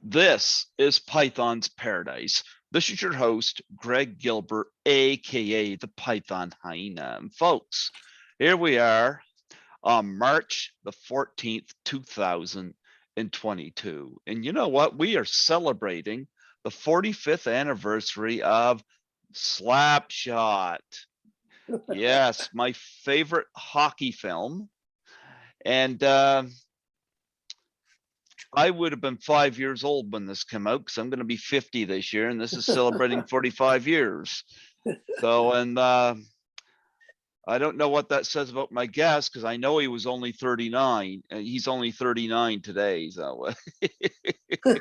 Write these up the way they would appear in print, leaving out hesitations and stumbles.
This is Python's Paradise. This is your host, Greg Gilbert, aka the Python Hyena. And folks, here we are on March the 14th, 2022. And you know what? We are celebrating the 45th anniversary of Slapshot. Yes, my favorite hockey film. And I would have been 5 years old when this came out because I'm going to be 50 this year, and this is celebrating 45 years. So, and I don't know what that says about my guest because I know he was only 39, and he's only 39 today. So, A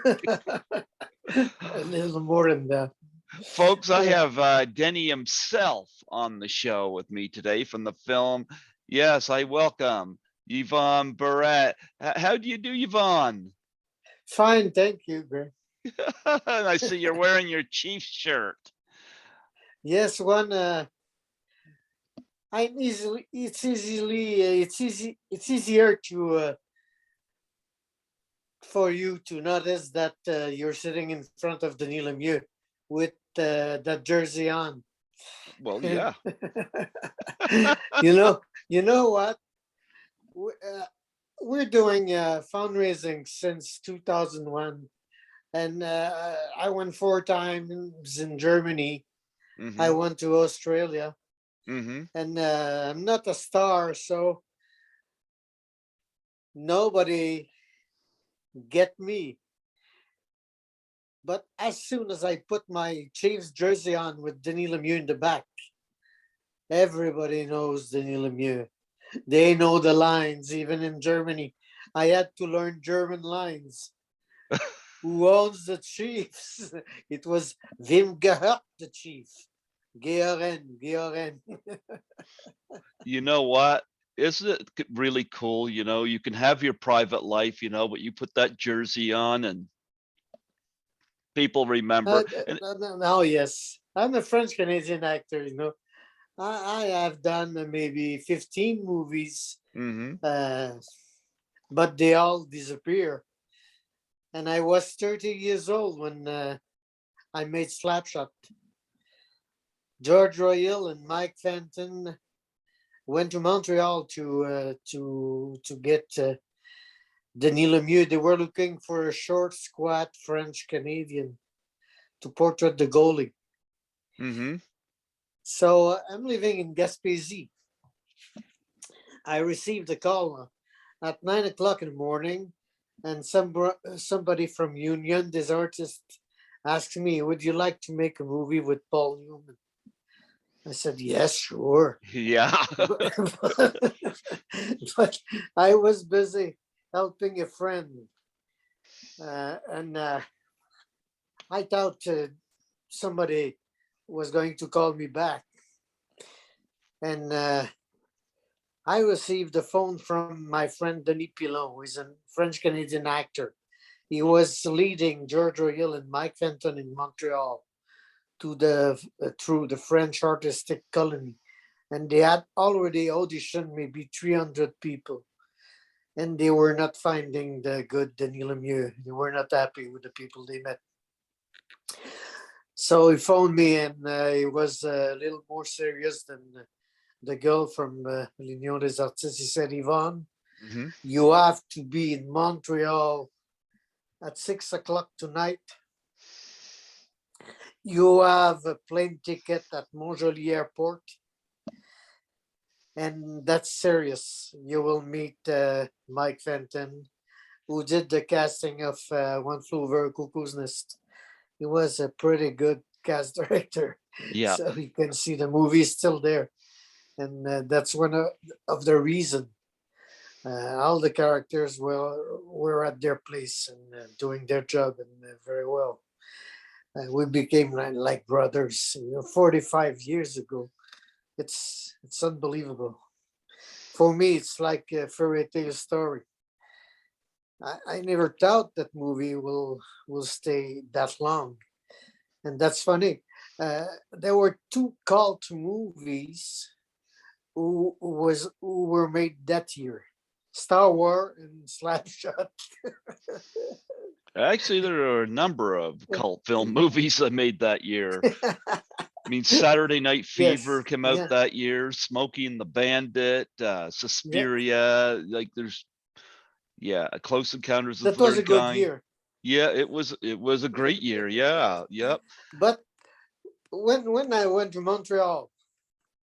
little more than that. folks, I have Denny himself on the show with me today from the film. Yes, I welcome Yvon Barrette. How do you do, Yvon? Fine, thank you, Greg. I see you're wearing your Chiefs shirt. Yes, one. It's easier to for you to notice that you're sitting in front of Denis Lemieux with that jersey on. Well, yeah. You know what? We're doing fundraising since 2001, and I went 4 times in Germany. I went to Australia, and I'm not a star, so nobody get me. But as soon as I put my Chiefs jersey on with Denis Lemieux in the back, everybody knows Denis Lemieux. They know the lines, even in Germany. I had to learn German lines. Who owns the Chiefs? It was Wim gehört the Chief. Georen. You know what? Isn't it really cool? You know, you can have your private life, but you put that jersey on and people remember. No, yes. I'm a French Canadian actor. I have done maybe 15 movies, but they all disappear. And I was 30 years old when I made Slapshot. George Royal and Mike Fenton went to Montreal to get Denis Lemieux. They were looking for a short, squat French Canadian to portray the goalie. So I'm living in Gaspésie. I received a call at 9 o'clock in the morning, and somebody from Union, this artist, asked me, "Would you like to make a movie with Paul Newman?" I said, "Yes, sure." Yeah. But I was busy helping a friend, and I thought somebody was going to call me back. And I received a phone from my friend Denis Pilon, who is a French-Canadian actor. He was leading George Royal and Mike Fenton in Montreal through the French artistic colony. And they had already auditioned maybe 300 people. And they were not finding the good Denis Lemieux. They were not happy with the people they met. So he phoned me, and he was a little more serious than the girl from L'Union des Artistes. He said, "Yvon, you have to be in Montreal at 6 o'clock tonight. You have a plane ticket at Montjoli Airport. And that's serious. You will meet Mike Fenton, who did the casting of One Flew Over a Cuckoo's Nest. He was a pretty good cast director." Yeah. So you can see the movie is still there. And that's one of the reason all the characters were at their place and doing their job and very well. We became like brothers, 45 years ago. It's unbelievable. For me, it's like a fairy tale story. I never thought that movie will stay that long, and that's funny. There were two cult movies who were made that year: Star Wars and Slapshot. Actually, there are a number of cult film movies that made that year. I mean, Saturday Night Fever Yes, came out yeah, that year, Smokey and the Bandit, yeah. Suspiria, like there's, yeah, Close Encounters of That the was a Third good Kind. year. Yeah, it was a great year. Yeah, yep. But when I went to Montreal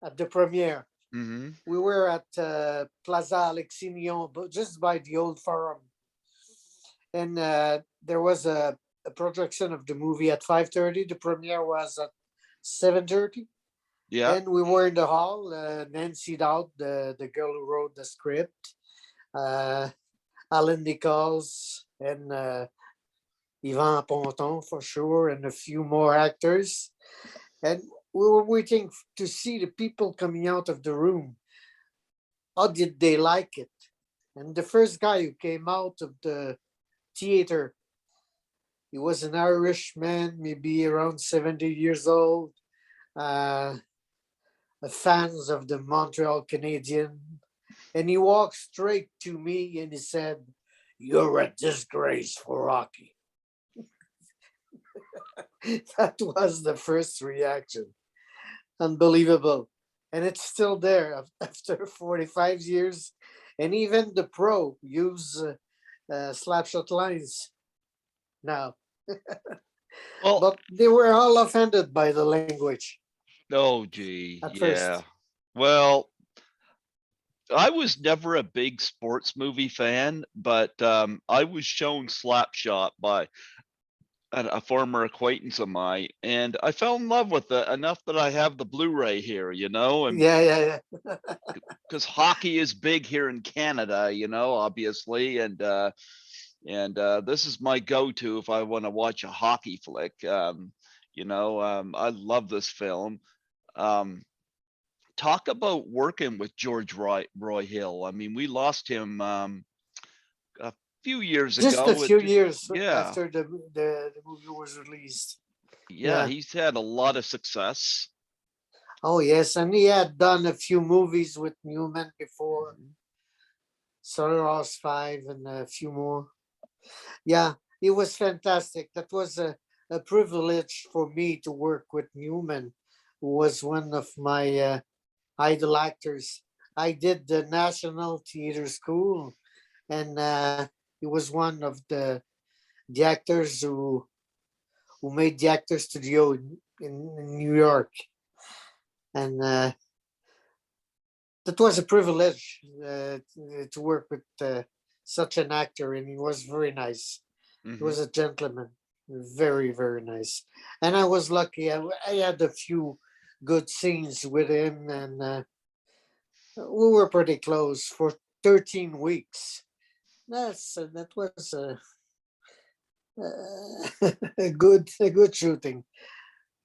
at the premiere, Hmm. we were at Plaza Alexis-Mignon, but just by the old forum, and there was a projection of the movie at 5:30. The premiere was at 7:30, Yeah. and we were in the hall. Nancy Dowd, the girl who wrote the script, uh, Alan Nichols, and Yvan Ponton for sure, and a few more actors. And we were waiting to see the people coming out of the room. How did they like it? And the first guy who came out of the theater, he was an Irishman, maybe around 70 years old, uh, fans of the Montreal Canadiens. And he walked straight to me and he said, "You're a disgrace for hockey." That was the first reaction. Unbelievable. And it's still there after 45 years. And even the pro use slapshot lines now. Well, But they were all offended by the language oh gee, at yeah. first. Well, I was never a big sports movie fan, but I was shown Slapshot by a former acquaintance of mine, and I fell in love with it enough that I have the Blu-ray here, and Yeah, yeah, yeah. because hockey is big here in Canada, obviously, and this is my go-to if I want to watch a hockey flick. I love this film. Um, Talk about working with George Roy Hill. I mean, we lost him a few years Just a ago. few years Yeah, after the movie was released. yeah, Yeah. he's had a lot of success. Oh, yes. And he had done a few movies with Newman before, Mhm. Solar 5 and a few more. Yeah, it was fantastic. That was a privilege for me to work with Newman, who was one of my idol actors. I did the National Theatre School, and he was one of the actors who made the Actors Studio in New York. And that was a privilege to work with such an actor, and he was very nice. He Hmm. was a gentleman, very, very nice. And I was lucky. I had a few good scenes with him, and we were pretty close for 13 weeks. That was a good shooting.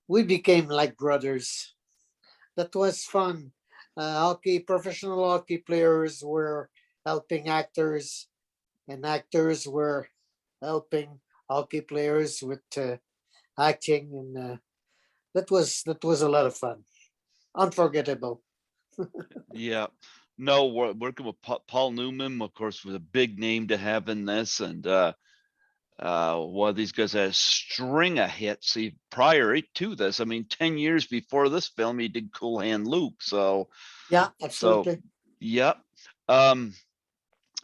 We became like brothers. That was fun. Professional hockey players were helping actors, and actors were helping hockey players with acting, and that was a lot of fun, unforgettable. Yeah. No, working with Paul Newman, of course, was a big name to have in this, and one of these guys had a string of hits prior to this. I mean, 10 years before this film, he did Cool Hand Luke. Yeah, So, absolutely. yep. Um,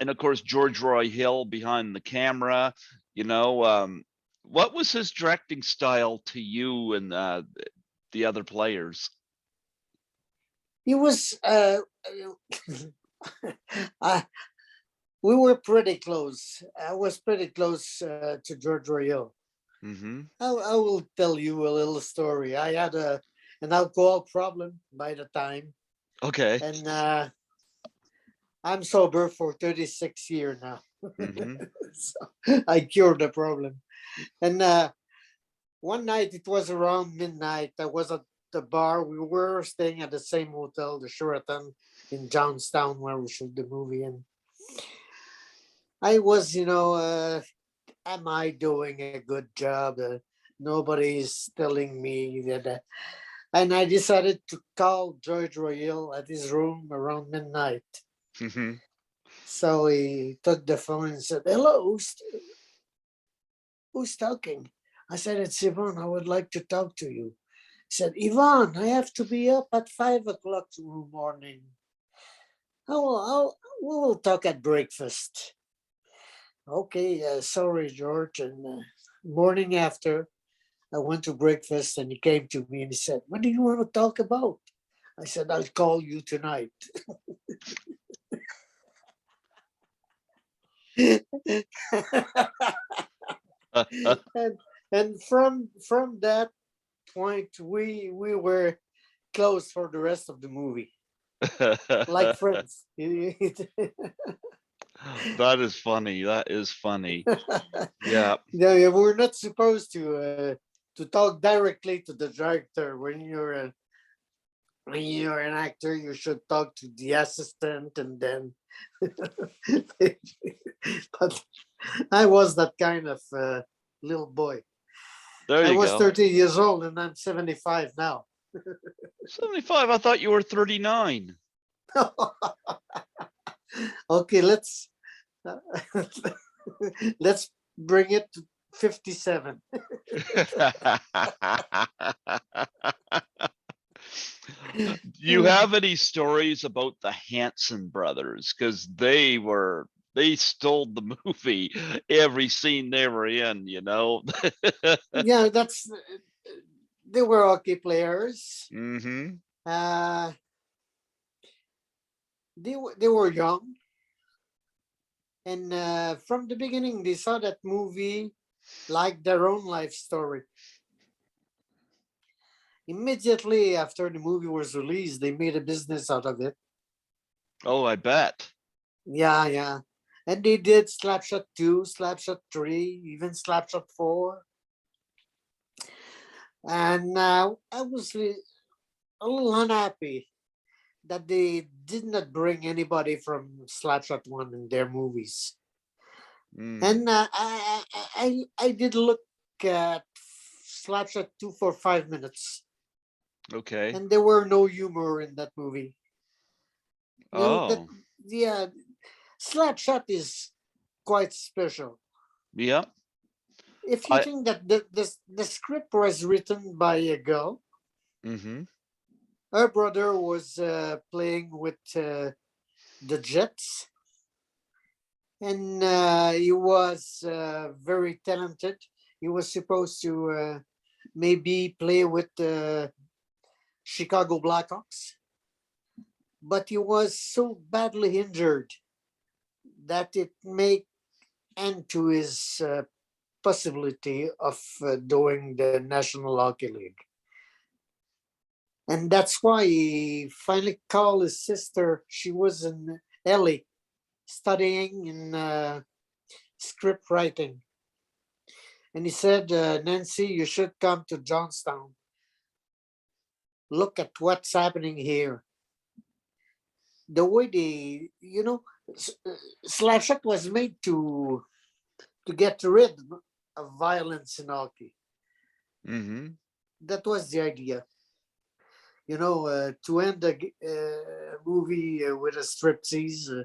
and of course, George Roy Hill behind the camera. You know, um, what was his directing style to you and the other players? He was. Uh, we were pretty close. I was pretty close to George Royale. Hmm. I will tell you a little story. I had an alcohol problem by the time, Okay. and I'm sober for 36 years now. Hmm. So I cured the problem. And one night, it was around midnight. I was at the bar. We were staying at the same hotel, the Sheraton in Johnstown, where we shot the movie. And I was, am I doing a good job? Nobody's telling me that. And I decided to call George Royale at his room around midnight. Hmm. So he took the phone and said, "Hello, who's talking? I said, it's Yvon. I would like to talk to you. He said, Yvon, I have to be up at 5 o'clock tomorrow morning. We will talk at breakfast. Okay, sorry, George. And morning after, I went to breakfast and he came to me and he said, what do you want to talk about? I said, I'll call you tonight. and and from that point, we were close for the rest of the movie, like friends. That is funny. That is funny. Yeah. Yeah, we're not supposed to talk directly to the director when you're an actor. You should talk to the assistant, and then. But I was that kind of little boy. There I you was go. 30 years old, and I'm 75 now. 75. I thought you were 39. Okay, let's bring it to 57. Do you have any stories about the Hanson brothers? Because they stole the movie every scene they were in, you know? Yeah, they were hockey players. Mm-hmm. Uh, they were young, and from the beginning, they saw that movie like their own life story. Immediately after the movie was released, they made a business out of it. Oh, I bet. Yeah, yeah. And they did Slapshot 2, Slapshot 3, even Slapshot 4. And I was a little unhappy that they did not bring anybody from Slapshot 1 in their movies. And I did look at Slapshot 2 for 5 minutes. Okay. And there were no humor in that movie. You know, Oh, yeah, Slapshot is quite special. yeah. If you I. think that the script was written by a girl, Mm-hmm. her brother was playing with the Jets, and he was very talented. He was supposed to maybe play with the Chicago Blackhawks, but he was so badly injured that it made end to his possibility of doing the National Hockey League. And that's why he finally called his sister. She was in LA studying in script writing. And he said, Nancy, you should come to Johnstown. Look at what's happening here. The way Slapshot was made to get rid of violence in hockey. Mm-hmm. That was the idea. To end the movie with a striptease,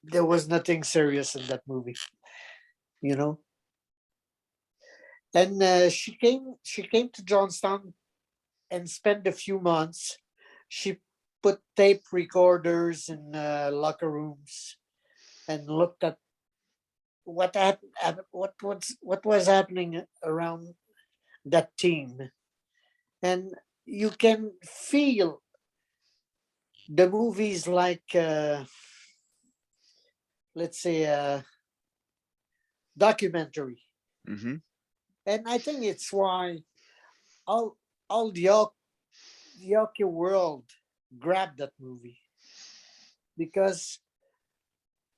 there was nothing serious in that movie, you know. And she came to Johnstown and spent a few months. She put tape recorders in locker rooms and looked at what was happening around that team, and you can feel the movies like let's say a documentary. Mm-hmm. And I think it's why all all the hockey world grabbed that movie, because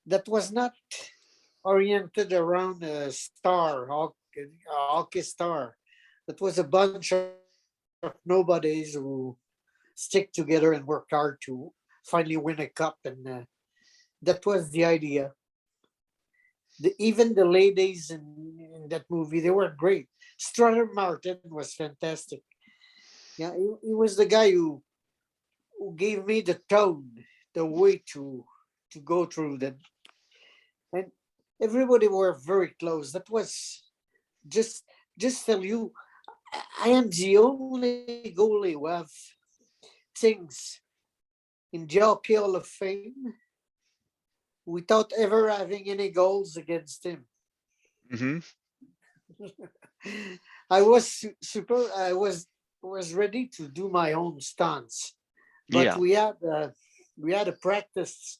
that was not oriented around a hockey star. That was a bunch of nobodies who stick together and work hard to finally win a cup, and that was the idea. Even the ladies in that movie, they were great. Strutter Martin was fantastic. Yeah, he was the guy who gave me the tone, the way to go through that. And everybody were very close. That was just tell you, I am the only goalie who have things in the Hockey Hall of Fame without ever having any goals against him. Hmm. I was super. I was ready to do my own stunts, but Yeah. we had a practice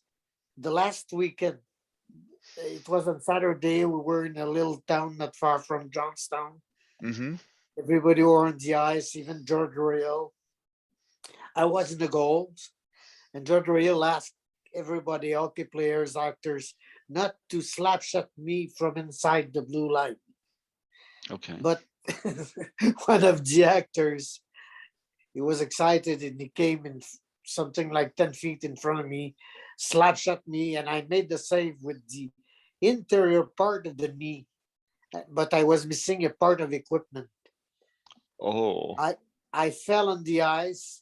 the last weekend. It was on Saturday. We were in a little town not far from Johnstown. Hmm. Everybody were on the ice, even George Royal. I was in the goals, and George Royal asked everybody, hockey players, actors, not to slap shot me from inside the blue line. Okay. But one of the actors, he was excited and he came in something like 10 feet in front of me, slap shot me, and I made the save with the interior part of the knee, but I was missing a part of equipment. Oh. I I fell on the ice.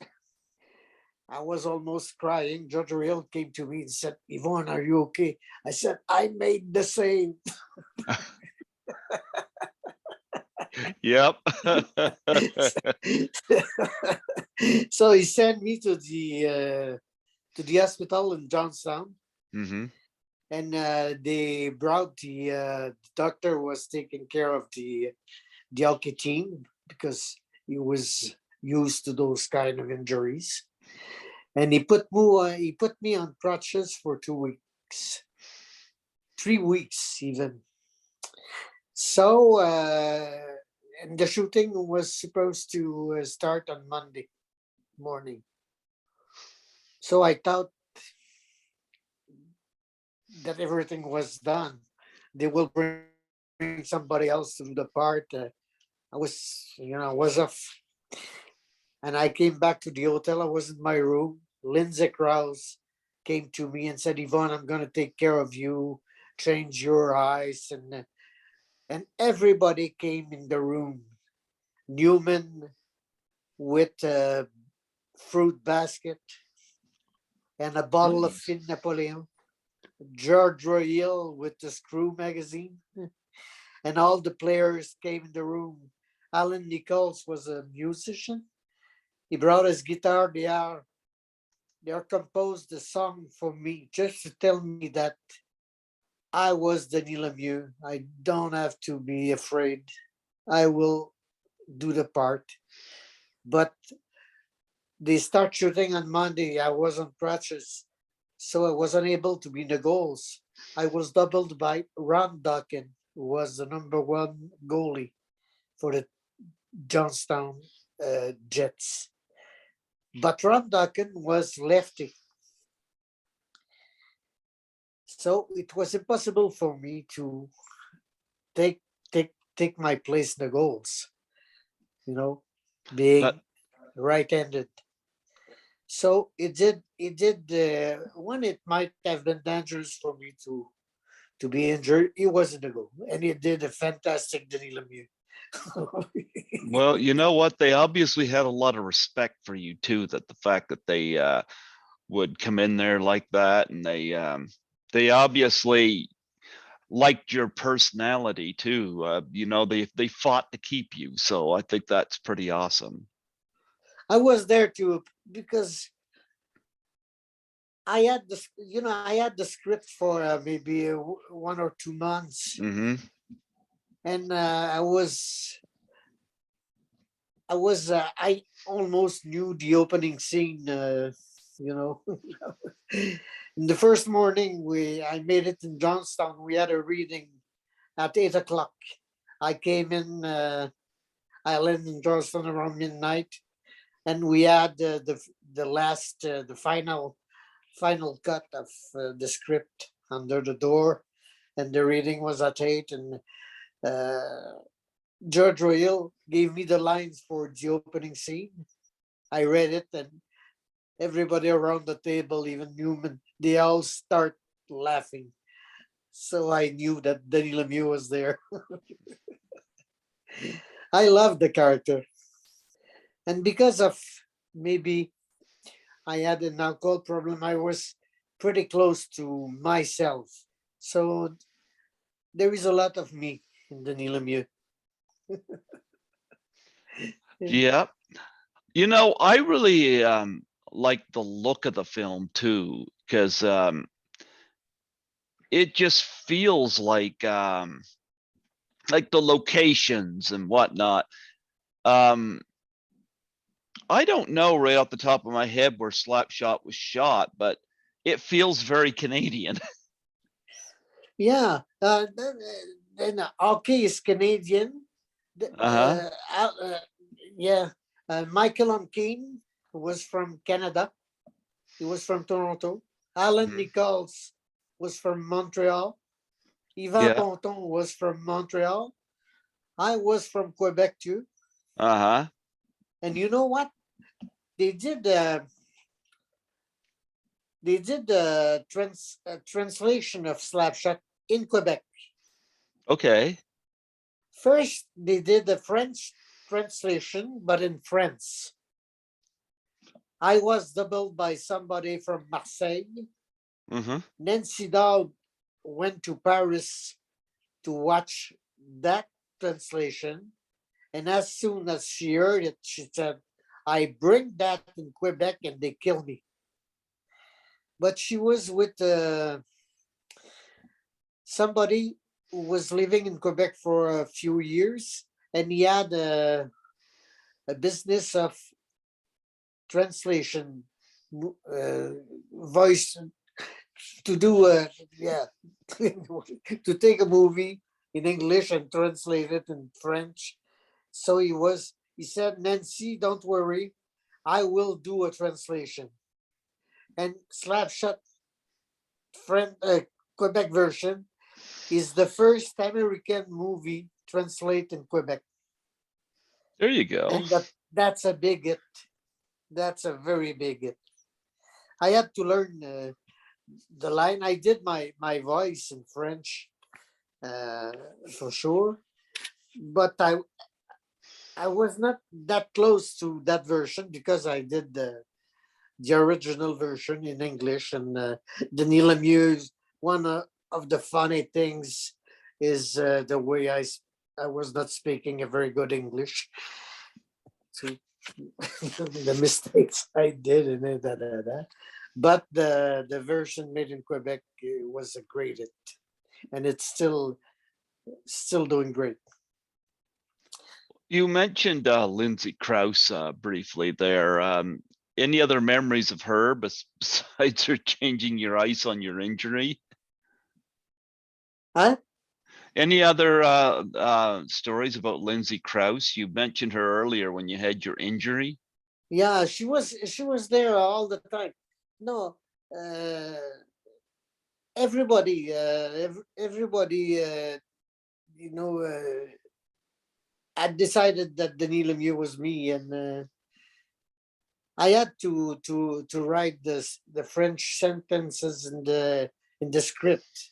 I was almost crying. George Real came to me and said, Yvon, are you okay? I said, I made the save. Yep. So he sent me to the hospital in Johnstown, Hmm. and they brought the doctor was taking care of the hockey team because he was used to those kind of injuries, and he put me on crutches for 2 weeks, 3 weeks even. So and the shooting was supposed to start on Monday morning. So I thought that everything was done. They will bring somebody else to do the part. I was off, and I came back to the hotel. I was in my room. Lindsay Krause came to me and said, Yvonne, I'm going to take care of you, change your eyes. And everybody came in the room. Newman with a fruit basket and a bottle of Nice. Fin Napoleon. George Royal with the Screw magazine. And all the players came in the room. Alan Nichols was a musician. He brought his guitar. They are composed a song for me just to tell me that I was Denis Lemieux. I don't have to be afraid. I will do the part. But they start shooting on Monday. I was on crutches, so I was unable to be in the goals. I was doubled by Ron Duncan, who was the number one goalie for the Johnstown Jets. But Ron Duncan was lefty, so it was impossible for me to take take my place in the goals. You know, That being right-handed. So it did when it might have been dangerous for me to be injured. It wasn't a goal, and it did a fantastic Denis Lemieux. well, you know what? They obviously had a lot of respect for you too. That the fact that they would come in there like that, and they obviously liked your personality too. You know, they fought to keep you, so I think that's pretty awesome. I was there too because I had the script for maybe 1 or 2 months, Hmm. and I almost knew the opening scene. You know, in the first morning I made it in Johnstown. We had a reading at 8 o'clock. I came in. I landed in Johnstown around midnight, and we had the last the final cut of the script under the door, and the reading was at 8, and uh, George Royal gave me the lines for the opening scene. I read it, and everybody around the table, even Newman, they all start laughing. So I knew that Denis Lemieux was there. I love the character, and because of maybe I had an alcohol problem, I was pretty close to myself. So there is a lot of me in Denis Lemieux. Yeah. You know, I really like the look of the film too, because it just feels like the locations and whatnot. I don't know right off the top of my head where Slapshot was shot, but it feels very Canadian. Yeah. Then hockey is Canadian. Uh-huh. Yeah. Michael O'Keefe was from Canada. He was from Toronto. Alan Mhm. Nichols was from Montreal. Yvan Yeah. Ponton was from Montreal. I was from Quebec too. Uh-huh. And you know what? They did uh, they did the translation of Slapshot in Quebec. Okay. First, they did the French translation, but in France. I was doubled by somebody from Marseille. Mm-hmm. Nancy Dowd went to Paris to watch that translation. And as soon as she heard it, she said, I bring that in Quebec and they kill me. But she was with somebody who was living in Quebec for a few years, and he had a business of translation, voice to do, yeah, to take a movie in English and translate it in French. So he said, Nancy, don't worry, I will do a translation. And Slapshot friend, Quebec version is the first American movie translated in Quebec. There you go. And that's a big hit. That's a very big hit. I had to learn the line. I did my voice in French uh, for sure, but I was not that close to that version because I did the original version in English. And Denis Lemieux, one of the funny things is the way I was not speaking a very good English. So the mistakes I did and that. But the version made in Quebec was a great hit, and it's still doing great. You mentioned Lindsay Krause briefly there. Any other memories of her besides her changing your ice on your injury? Huh? Any other stories about Lindsay Krause? You mentioned her earlier when you had your injury. Yeah, she was there all the time. No, uh, everybody, had decided that Denis Lemieux was me, and I had to write the French sentences in the script.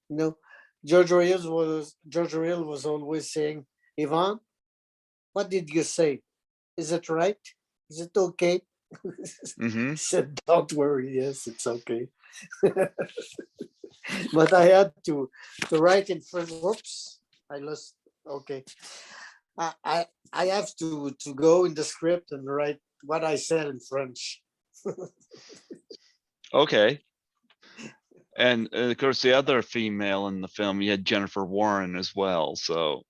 You know, George Oriel was always saying, Yvon, what did you say? Is it right? Is it okay? Mm-hmm. He said, don't worry, yes, it's okay. But I had to write in French. Whoops, I lost. Okay, I I, I have to go in the script and write what I said in French. Okay. And of course, the other female in the film, you had Jennifer Warren as well. So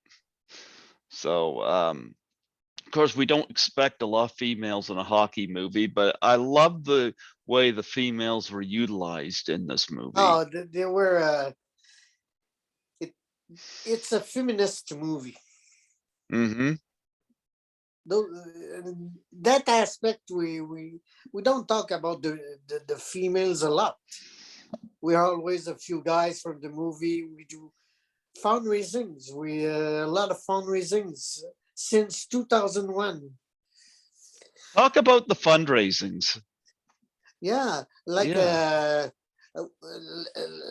of course, we don't expect a lot of females in a hockey movie, but I love the way the females were utilized in this movie. Oh, they were. It, it's a feminist movie. Mm-hmm. Though, that aspect we don't talk about the females a lot. We are always a few guys from the movie. We do fundraisings. We a lot of fundraisings since 2001. Talk about the fundraisings. Yeah, like Yeah.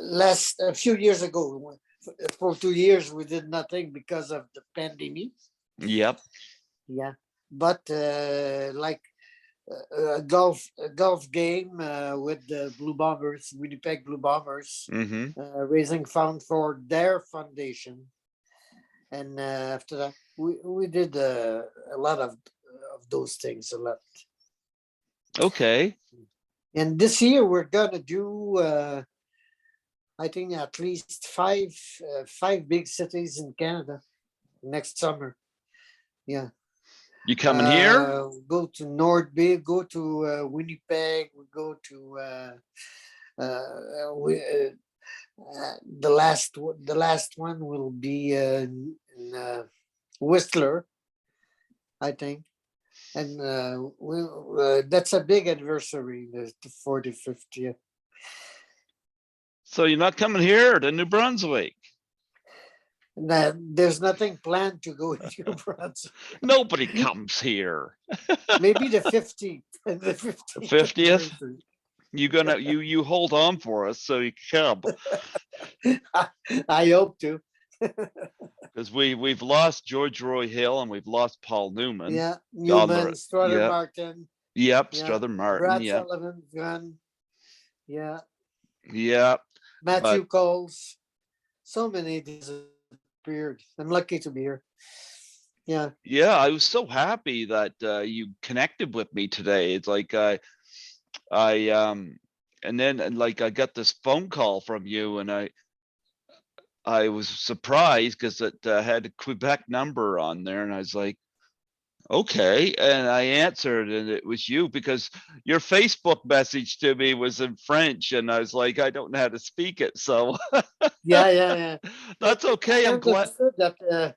last a few years ago, for 2 years we did nothing because of the pandemic. Yep. Yeah, but like a golf game with the Blue Bombers, Winnipeg Blue Bombers, Mm-hmm. raising fund for their foundation. And after that, we did a lot of those things, a lot. Okay. And this year we're gonna do, I think, at least five big cities in Canada next summer. Yeah. You coming here? Go to North Bay, go to Winnipeg, we go to the last one will be in Whistler, I think. And that's a big anniversary, the 45th year. So you're not coming here to New Brunswick? There's nothing planned to go in New Brunswick. Nobody comes here. Maybe the 50th. The 50th. 50th? You hold on for us so you can come. I hope to. Because we've lost George Roy Hill and we've lost Paul Newman. Yeah, Newman, Strother yep. Martin. Yep, Yeah. Strother Martin. Brad Yep. Sullivan, gone. Yeah. Yeah. Matthew Coles. So many disappeared. I'm lucky to be here. Yeah. Yeah, I was so happy that you connected with me today. It's like and then like I got this phone call from you, and I was surprised because it had a Quebec number on there, and I was like, okay, and I answered, and it was you because your Facebook message to me was in French, and I was like, I don't know how to speak it, so Yeah. That's okay. I'm glad that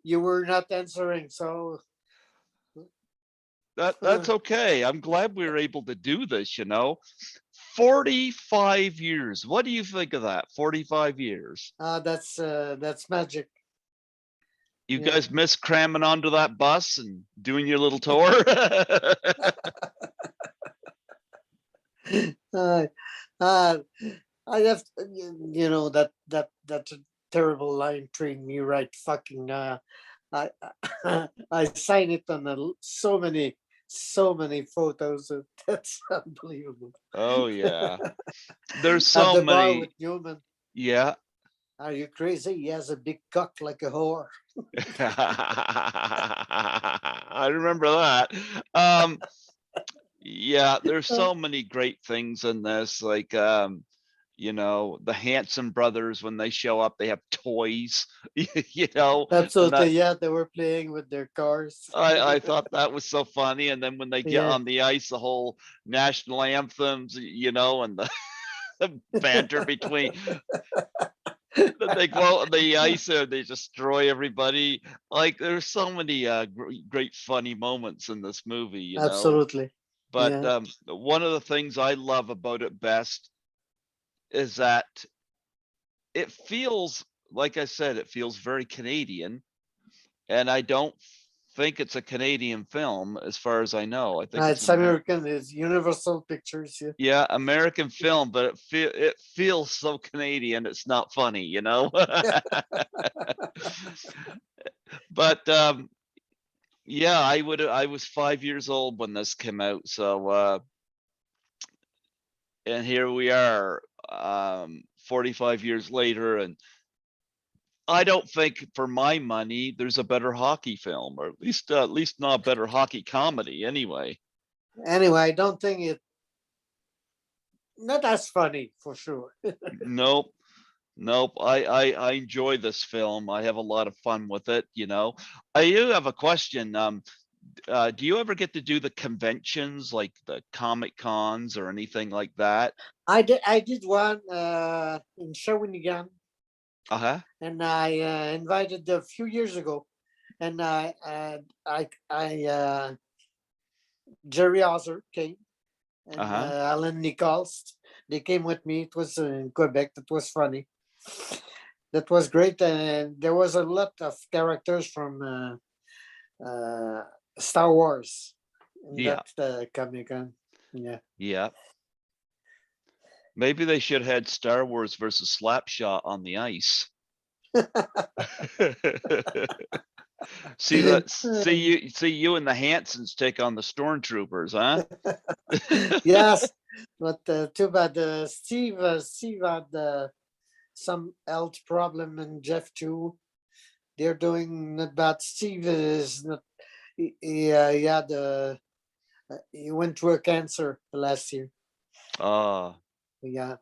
you were not answering, so that's okay. I'm glad we were able to do this, 45 years. What do you think of that? 45 years. that's magic. You guys miss cramming onto that bus and doing your little tour? I have, that terrible line, train me right fucking. I I sign it on so many photos. That's unbelievable. Oh yeah, there's At so the bar many. with Newman. Yeah. Are you crazy? He has a big cock like a whore. I remember that. Yeah, there's so many great things in this, like the Hanson brothers, when they show up, they have toys, and Absolutely, that yeah. They were playing with their cars. I thought that was so funny. And then when they get Yeah. on the ice, the whole national anthems, and the banter between they go out on the ice and they destroy everybody. Like there's so many great funny moments in this movie. Absolutely. But Yeah. one of the things I love about it best is that it feels, like I said, it feels very Canadian, and I don't think it's a Canadian film as far as I know. I think it's It's American. It's Universal Pictures. Yeah. yeah, American film, but it feels so Canadian. It's not funny. But yeah, I was 5 years old when this came out, so and here we are 45 years later, and I don't think for my money there's a better hockey film, or at least not a better hockey comedy anyway. Anyway, I don't think it. Not as funny for sure. Nope. I enjoy this film. I have a lot of fun with it. I do have a question. Do you ever get to do the conventions like the Comic Cons or anything like that? I did one in Shawinigan, Uh-huh. and I invited a few years ago, and Jerry Hauser came, and Uh-huh. Alan Nichols. They came with me. It was in Quebec. That was funny. That was great, and there was a lot of characters from Star Wars in Yeah. that Comic-Con. Yeah. Yeah. Maybe they should have had Star Wars versus Slapshot on the ice. See you and the Hansons take on the Stormtroopers, huh? Yes, but too bad. Steve had some health problem, and Jeff too. they're doing not bad. Steve is not. He had he went through a cancer last year. Ah, Yeah.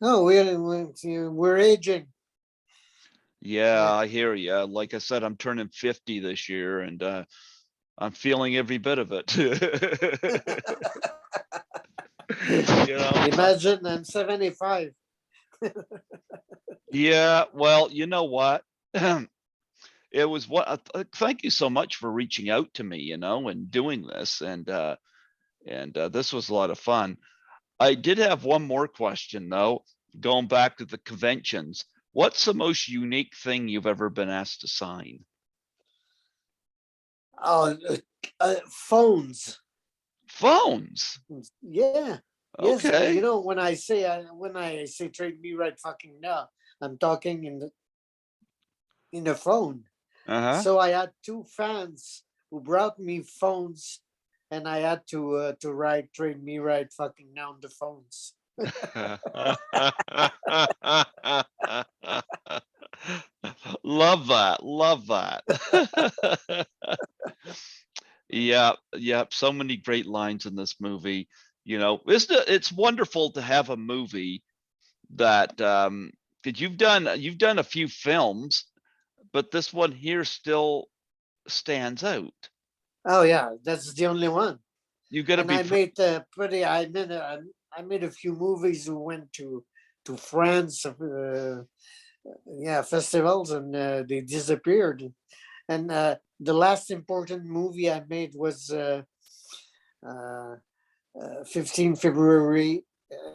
No, we're aging. yeah, Yeah. I hear you. Like I said, I'm turning 50 this year, and I'm feeling every bit of it. You know, Imagine I'm 75. yeah, well, you know what? It was what, thank you so much for reaching out to me, and doing this. And this was a lot of fun. I did have one more question though, going back to the conventions. What's the most unique thing you've ever been asked to sign? Oh, phones. Phones. Yeah. Yes. Okay. When I say trade me right fucking now, I'm talking in the phone. Uh-huh. So I had two fans who brought me phones, and I had to write trade me right fucking now on the phones. Love that. Love that. Yeah, yeah, so many great lines in this movie. It's wonderful to have a movie that because you've done a few films, but this one here still stands out. Oh yeah, that's the only one. You got to And be I made I made a few movies who went to France, yeah, festivals, and they disappeared. And the last important movie I made was uh, 15 February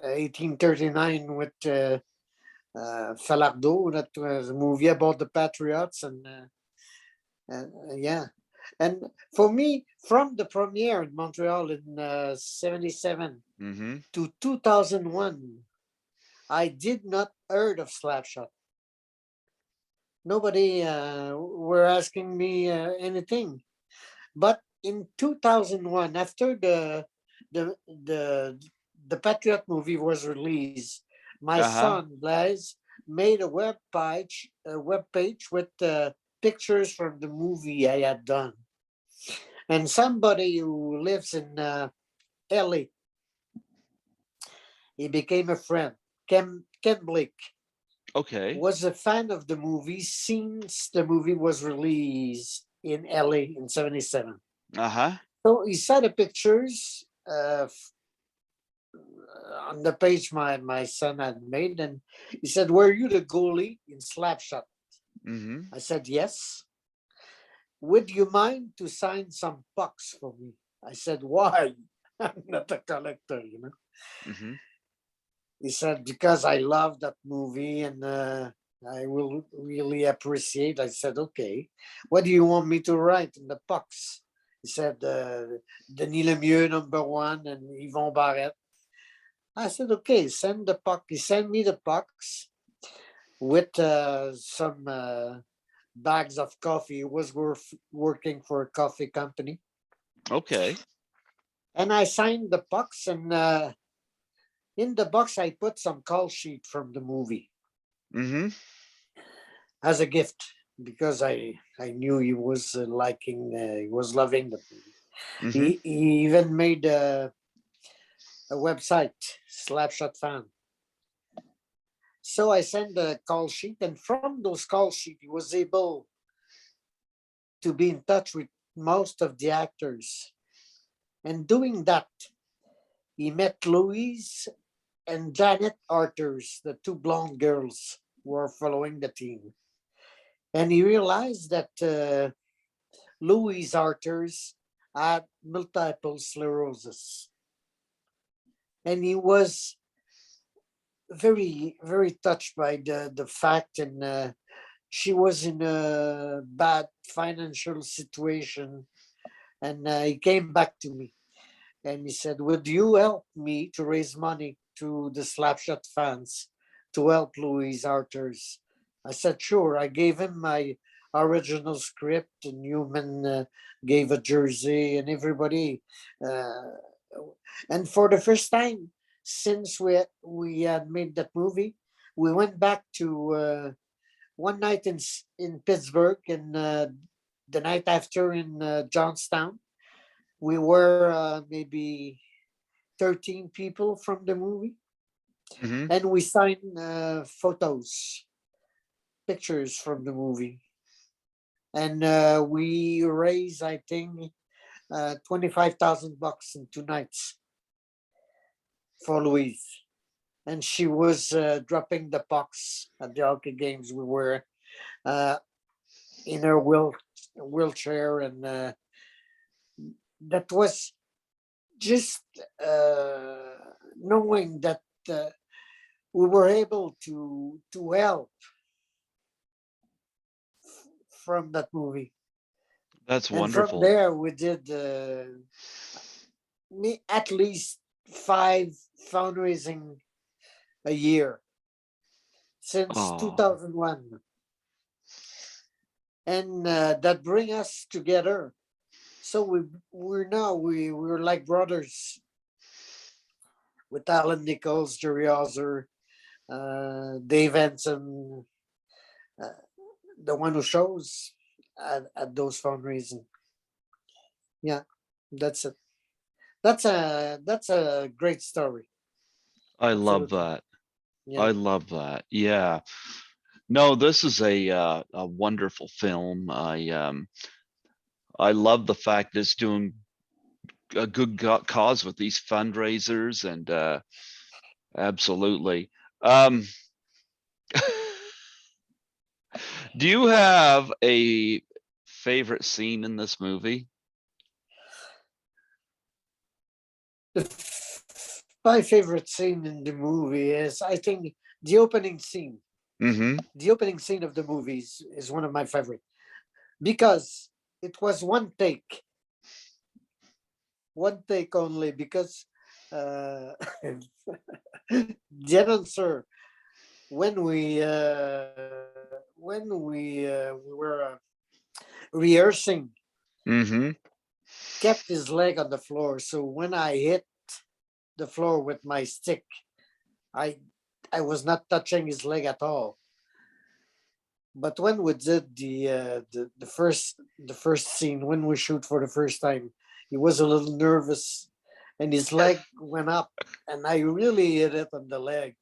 1839 with Falardeau. That was a movie about the Patriots, and yeah. And for me, from the premiere in Montreal in 77 Mm-hmm. to 2001, I did not heard of Slapshot. Nobody were asking me anything. But in 2001, after the the Patriot movie was released, my Uh-huh. son Blaise made a web page with pictures from the movie I had done. And somebody who lives in LA, he became a friend. Ken Blake Okay. was a fan of the movie since the movie was released in LA in 77. Uh-huh. So he saw the pictures on the page my son had made, and he said, "Were you the goalie in Slapshot?" Mm-hmm. I said, "Yes." "Would you mind to sign some pucks for me?" I said, "Why?" I'm not a collector. Mm-hmm. He said, "Because I love that movie and I will really appreciate." I said, "Okay. What do you want me to write in the pucks?" He said, "Denis Lemieux, #1, and Yvon Barrette." I said, "Okay, send the puck." He sent me the pucks with some bags of coffee. He was working for a coffee company. Okay. And I signed the pucks, and in the box, I put some call sheet from the movie Mm-hmm. as a gift because I knew he was loving the movie. Mm-hmm. He even made a website, Slapshot Fan. So I sent the call sheet, and from those call sheet, he was able to be in touch with most of the actors. And doing that, he met Louise and Janet Arthurs, the two blonde girls who were following the team. And he realized that Louise Arthurs had multiple sclerosis. And he was very, very touched by the fact, and she was in a bad financial situation. And he came back to me and he said, "Would you help me to raise money to the Slapshot fans to help Louise Arthurs?" I said, "Sure." I gave him my original script, and Newman gave a jersey, and everybody. Uh, and for the first time since we had made that movie, we went back to one night in Pittsburgh, and the night after in Johnstown. We were maybe 13 people from the movie, Hmm. and we signed photos, pictures from the movie, and we raised, I think, $25,000 in 2 nights for Louise. And she was dropping the pucks at the hockey games. We were uh, in her wheelchair, and that was just knowing that uh, we were able to help from that movie. That's And from wonderful. there, we did at least 5 fundraising a year since Oh, 2001, and that bring us together. So we're like brothers with Alan Nichols, Jerry Ozer, Dave Anson, uh, the one who shows at those fundraising. Yeah, that's it. That's a great story. I love Absolutely. that. Yeah. I love that. Yeah. No, this is a wonderful film. I love the fact it's doing a good cause with these fundraisers, and absolutely. Um, do you have a favorite scene in this movie? My favorite scene in the movie is, I think, the opening scene. Mm-hmm. The opening scene of the movie is one of my favorite, because it was one take only, because uh, the announcer, when we were rehearsing, Mm-hmm. kept his leg on the floor. So when I hit the floor with my stick, I I was not touching his leg at all. But when we did the first scene, when we shoot for the first time, he was a little nervous, and his leg went up, and I really hit it on the leg,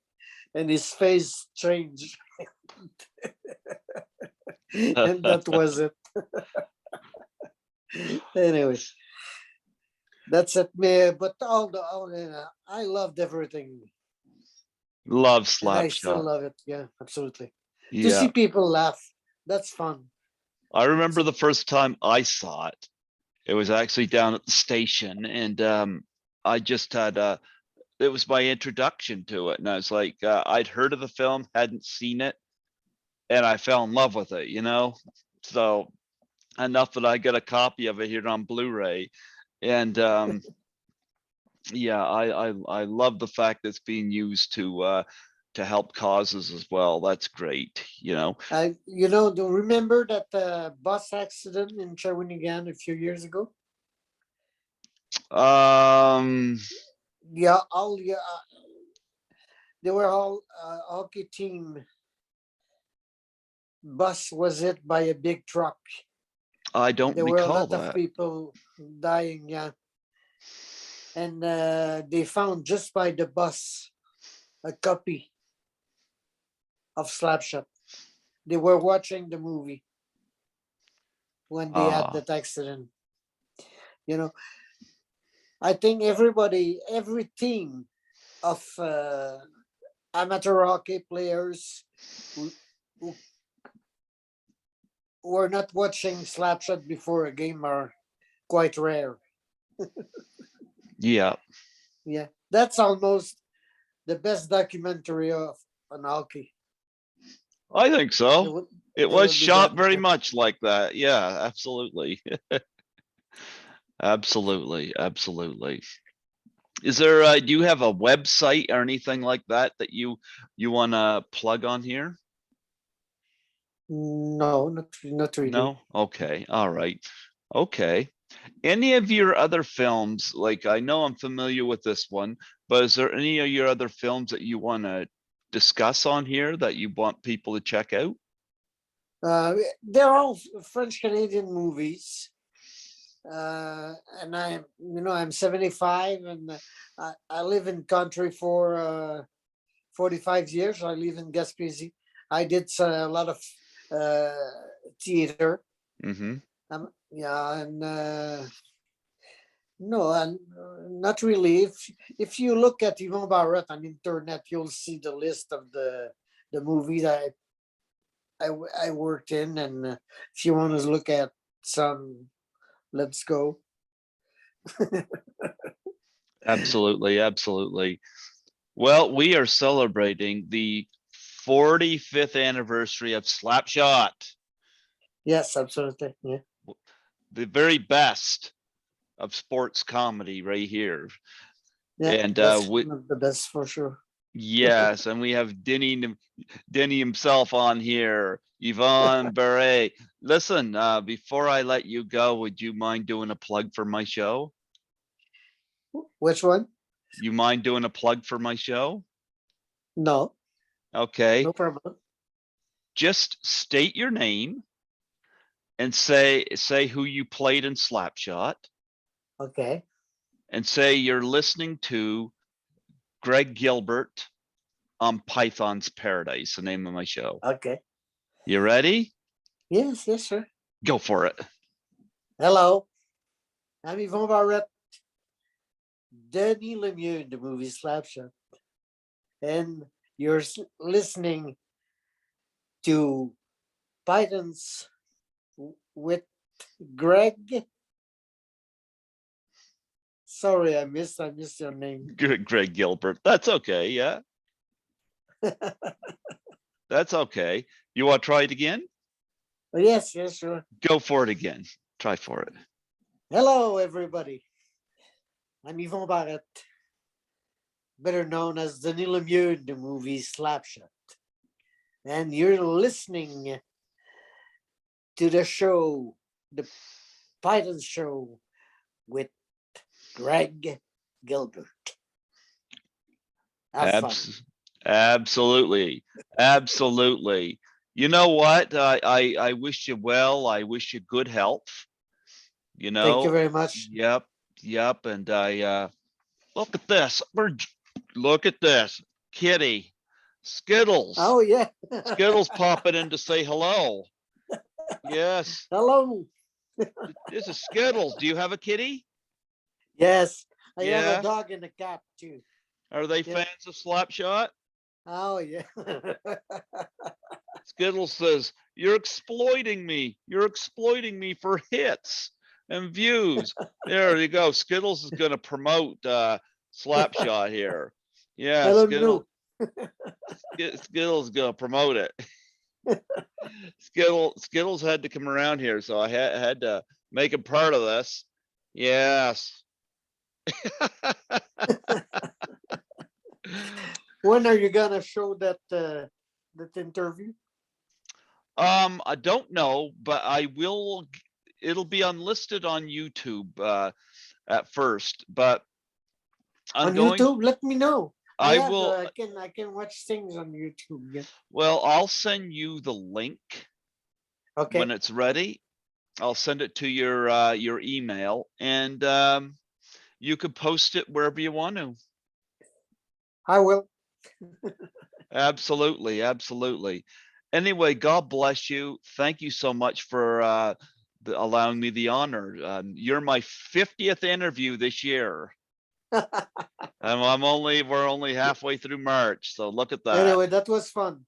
and his face changed, and that was it. Anyway, that's it, man. But I loved everything, Love and I still Slapshot. love it. Yeah, absolutely. To Yeah. see people laugh, that's fun. I That's remember it. the first time I saw it. It was actually down at the station, and I just had it was my introduction to it, and I was like, I'd heard of the film, hadn't seen it, and I fell in love with it, you know. So enough that I got a copy of it here on Blu-ray, and yeah, I love the fact that it's being used to help causes as well. That's great, you know. Do you remember that bus accident in Shawinigan a few years ago? Um, Yeah, they were all hockey team bus was hit by a big truck. I don't There were a recall lot of that. people dying. Yeah, and they found just by the bus a copy of Slapshot. They were watching the movie when they had Ah, that accident. You know, I think every team of amateur hockey players who, who were not watching Slapshot before a game are quite rare. yeah, Yeah, that's almost the best documentary of on hockey. I think It so. would It it was would be that. shot very Yeah. much like that. Yeah, absolutely. Absolutely, absolutely. Is there do you have a website or anything like that that you want to plug on here? No, not really. No? Okay. All right. Okay. Any of your other films, like I know I'm familiar with this one, but is there any of your other films that you want to discuss on here that you want people to check out? They're all French Canadian movies. And I'm 75, and I live in country for 45 years. I live in Gaspésie. I did a lot of theater. Mm-hmm. Yeah, and no, and not really. If you look at Yvon Barrette on internet, you'll see the list of the movie that I worked in, and if you want to look at some, let's go. Absolutely, absolutely. Well, we are celebrating the 45th anniversary of Slapshot, Yes, absolutely. Yeah, the very best of sports comedy right here. yeah, And that's one of the best for sure. yes, and we have Denny himself on here, Yvon Barrette. Listen, before I let you go, would you mind doing a plug for my show? Which one? You mind doing a plug for my show? No, Okay. no problem. Just state your name and say who you played in Slapshot, Okay. and say you're listening to Greg Gilbert on Python's Paradise, the name of my show. Okay. You ready? Yes, yes, sir. Go for it. Hello, I'm Yvon Barrette, Denis Lemieux in the movie Slapshot, and you're listening to Pythons with Greg. Sorry, I missed your name. Greg Gilbert. That's okay. Yeah, that's okay. You want to try it again? Yes, yes, sure. Go for it again. Try for it. Hello, everybody. I'm Yvon Barrette, better known as Denis Lemieux in the movie Slapshot. And you're listening to the show, the Python Show with Greg Gilbert. Have fun. Absolutely. Absolutely. You know what? I wish you well. I wish you good health. You know. Thank you very much. Yep. Yep. And I look at this. Look at this. Kitty. Skittles. Oh yeah. Skittles popping in to say hello. Yes. Hello. This is Skittles. Do you have a kitty? Yes. I have a dog and a cat too. Are they fans of Slapshot? Oh yeah. Skittles says, "You're exploiting me. You're exploiting me for hits and views." There you go. Skittles is going to promote Slapshot here. Yeah, Skittles is going to promote it. Skittles had to come around here, so I had to make him part of this. Yes. When are you gonna show that interview? I don't know, but I will. It'll be unlisted on YouTube at first, but on YouTube. Let me know. I will. I can watch things on YouTube. Yeah. Well, I'll send you the link. Okay. When it's ready, I'll send it to your email, and you could post it wherever you want to. I will. Absolutely, absolutely. Anyway, God bless you. Thank you so much for allowing me the honor. You're my 50th interview this year. We're only halfway through March, so look at that. Anyway, that was fun.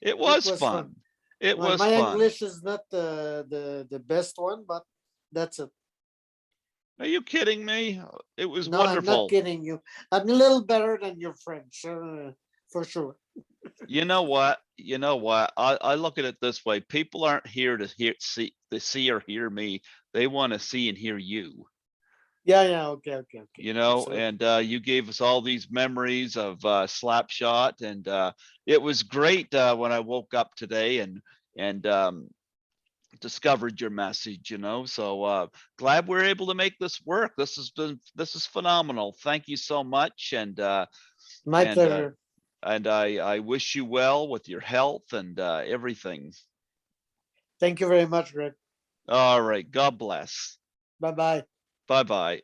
It was fun. It was my fun. English is not the best one, but that's it. Are you kidding me? It was no, wonderful. I'm not kidding you. I'm a little better than your French, for sure. You know what? You know what? I look at it this way. People aren't here to see or hear me. They want to see and hear you. Yeah. Okay. You know, and you gave us all these memories of Slapshot, and it was great when I woke up today and discovered your message. You know, so glad we're able to make this work. This is phenomenal. Thank you so much, and my pleasure. And I wish you well with your health and everything. Thank you very much, Greg. All right. God bless. Bye-bye. Bye-bye.